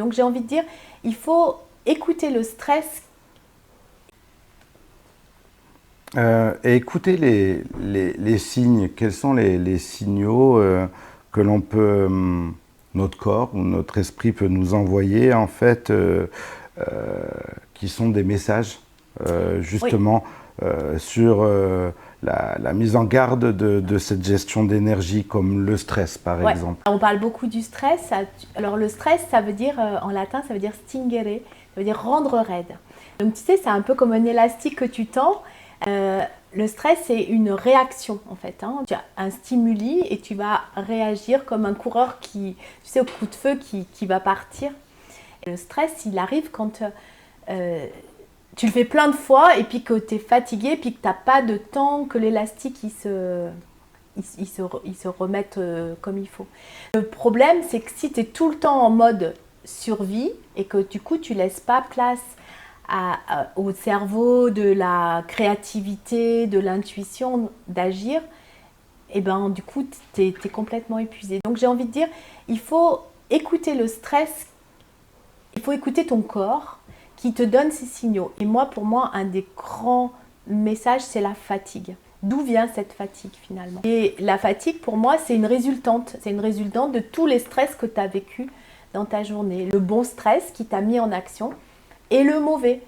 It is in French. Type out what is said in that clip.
Donc j'ai envie de dire, il faut écouter le stress. Et écoutez les signes. Quels sont les signaux que l'on peut, notre corps ou notre esprit peut nous envoyer en fait, qui sont des messages Oui, justement sur la mise en garde de cette gestion d'énergie, comme le stress par ouais. exemple. On parle beaucoup du stress. Alors le stress, ça veut dire, en latin, ça veut dire stingere, ça veut dire rendre raide. Donc tu sais, c'est un peu comme un élastique que tu tends. Le stress, c'est une réaction en fait. Hein. Tu as un stimuli et tu vas réagir comme un coureur qui, tu sais, au coup de feu qui va partir. Et le stress, il arrive quand tu le fais plein de fois et puis que tu es fatigué, puis que tu n'as pas de temps, que l'élastique il se remette comme il faut. Le problème, c'est que si tu es tout le temps en mode survie et que du coup tu laisses pas place au cerveau, de la créativité, de l'intuition d'agir, et ben du coup tu es complètement épuisé. Donc j'ai envie de dire, il faut écouter le stress, il faut écouter ton corps qui te donne ces signaux. Et moi, pour moi, un des grands messages, c'est la fatigue. D'où vient cette fatigue finalement? Et la fatigue, pour moi, c'est une résultante. C'est une résultante de tous les stress que tu as vécu dans ta journée. Le bon stress qui t'a mis en action et le mauvais.